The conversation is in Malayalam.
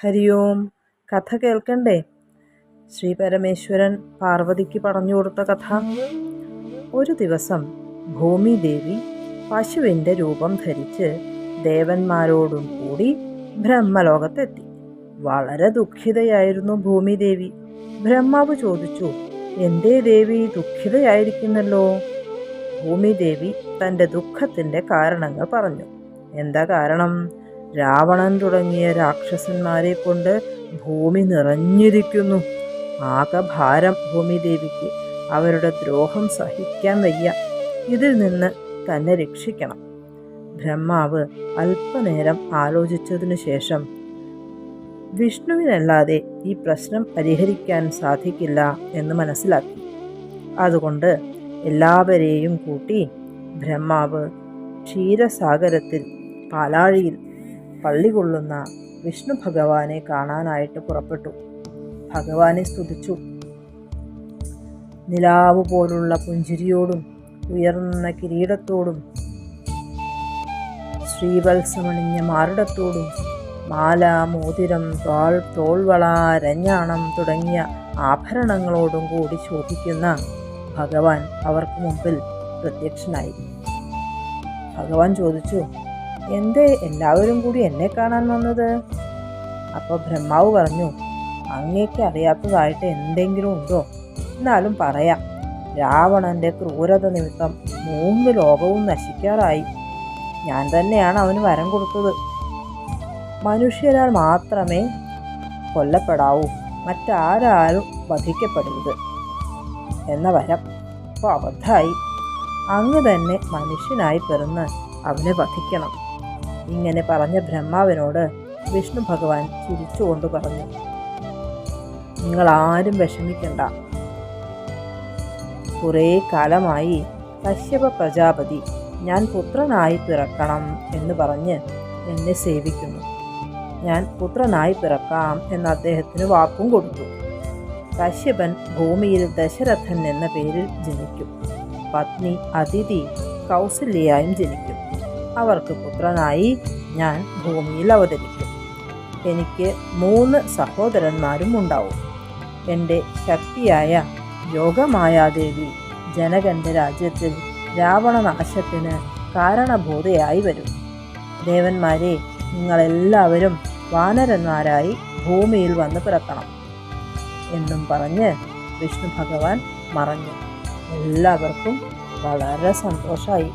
ഹരി ഓം. കഥ കേൾക്കണ്ടേ? ശ്രീ പരമേശ്വരൻ പാർവതിക്ക് പറഞ്ഞു കൊടുത്ത കഥ. ഒരു ദിവസം ഭൂമിദേവി പശുവിൻ്റെ രൂപം ധരിച്ച് ദേവന്മാരോടും കൂടി ബ്രഹ്മലോകത്തെത്തി. വളരെ ദുഃഖിതയായിരുന്നു ഭൂമിദേവി. ബ്രഹ്മാവ് ചോദിച്ചു, എന്തേ ദേവി ദുഃഖിതയായിരിക്കുന്നല്ലോ? ഭൂമിദേവി തൻ്റെ ദുഃഖത്തിൻ്റെ കാരണങ്ങൾ പറഞ്ഞു. എന്താ കാരണം? രാവണൻ തുടങ്ങിയ രാക്ഷസന്മാരെ കൊണ്ട് ഭൂമി നിറഞ്ഞിരിക്കുന്നു. ആകെ ഭാരം ഭൂമിദേവിക്ക്. അവരുടെ ദ്രോഹം സഹിക്കാൻ വയ്യ. ഇതിൽ നിന്ന് തന്നെ രക്ഷിക്കണം. ബ്രഹ്മാവ് അല്പനേരം ആലോചിച്ചതിനു ശേഷം, വിഷ്ണുവിനല്ലാതെ ഈ പ്രശ്നം പരിഹരിക്കാൻ സാധിക്കില്ല എന്ന് മനസ്സിലാക്കി. അതുകൊണ്ട് എല്ലാവരെയും കൂട്ടി ബ്രഹ്മാവ് ക്ഷീരസാഗരത്തിൽ പാലാഴിയിൽ പള്ളികൊള്ളുന്ന വിഷ്ണു ഭഗവാനെ കാണാനായിട്ട് പുറപ്പെട്ടു. ഭഗവാനെ സ്തുതിച്ചു. നിലാവ് പോലുള്ള പുഞ്ചിരിയോടും ഉയർന്ന കിരീടത്തോടും ശ്രീവത്സമണിഞ്ഞ മാറിടത്തോടും മാല, മോതിരം, തോൾവള, രഞ്ഞാണം തുടങ്ങിയ ആഭരണങ്ങളോടും കൂടി ശോഭിക്കുന്ന ഭഗവാൻ അവർക്ക് മുമ്പിൽ പ്രത്യക്ഷനായി. ഭഗവാൻ ചോദിച്ചു, എന്തേ എല്ലാവരും കൂടി എന്നെ കാണാൻ വന്നത്? അപ്പോൾ ബ്രഹ്മാവ് പറഞ്ഞു, അങ്ങേക്ക് അറിയാത്തതായിട്ട് എന്തെങ്കിലും ഉണ്ടോ? എന്നാലും പറയാം. രാവണൻ്റെ ക്രൂരത നിമിത്തം 3 ലോകവും നശിക്കാറായി. ഞാൻ തന്നെയാണ് അവന് വരം കൊടുത്തത്. മനുഷ്യരാൽ മാത്രമേ കൊല്ലപ്പെടാവൂ, മറ്റാരും വധിക്കപ്പെടരുത് എന്ന വരം. അപ്പോൾ അബദ്ധമായി. അങ്ങ് തന്നെ മനുഷ്യനായി പിറന്ന് അവനെ വധിക്കണം. ഇങ്ങനെ പറഞ്ഞ ബ്രഹ്മാവിനോട് വിഷ്ണു ഭഗവാൻ ചിരിച്ചുകൊണ്ട് പറഞ്ഞു, നിങ്ങളാരും വിഷമിക്കണ്ട. കുറേ കാലമായി കശ്യപ പ്രജാപതി ഞാൻ പുത്രനായി പിറക്കണം എന്ന് പറഞ്ഞ് എന്നെ സേവിക്കുന്നു. ഞാൻ പുത്രനായി പിറക്കാം എന്ന് അദ്ദേഹത്തിന് വാക്കും കൊടുത്തു. കശ്യപൻ ഭൂമിയിൽ ദശരഥൻ എന്ന പേരിൽ ജനിക്കും. പത്നി അതിഥി കൗസല്യയായും ജനിക്കും. അവർക്ക് പുത്രനായി ഞാൻ ഭൂമിയിൽ അവതരിക്കും. എനിക്ക് 3 സഹോദരന്മാരും ഉണ്ടാവും. എൻ്റെ ശക്തിയായ യോഗമായാദേവി ജനകൻ്റെ രാജ്യത്തിൽ രാവണനാശത്തിന് കാരണഭൂതയായി വരും. ദേവന്മാരെ, നിങ്ങളെല്ലാവരും വാനരന്മാരായി ഭൂമിയിൽ വന്ന് പിറക്കണം എന്നും പറഞ്ഞ് വിഷ്ണു ഭഗവാൻ മറഞ്ഞു. എല്ലാവർക്കും വളരെ സന്തോഷമായി.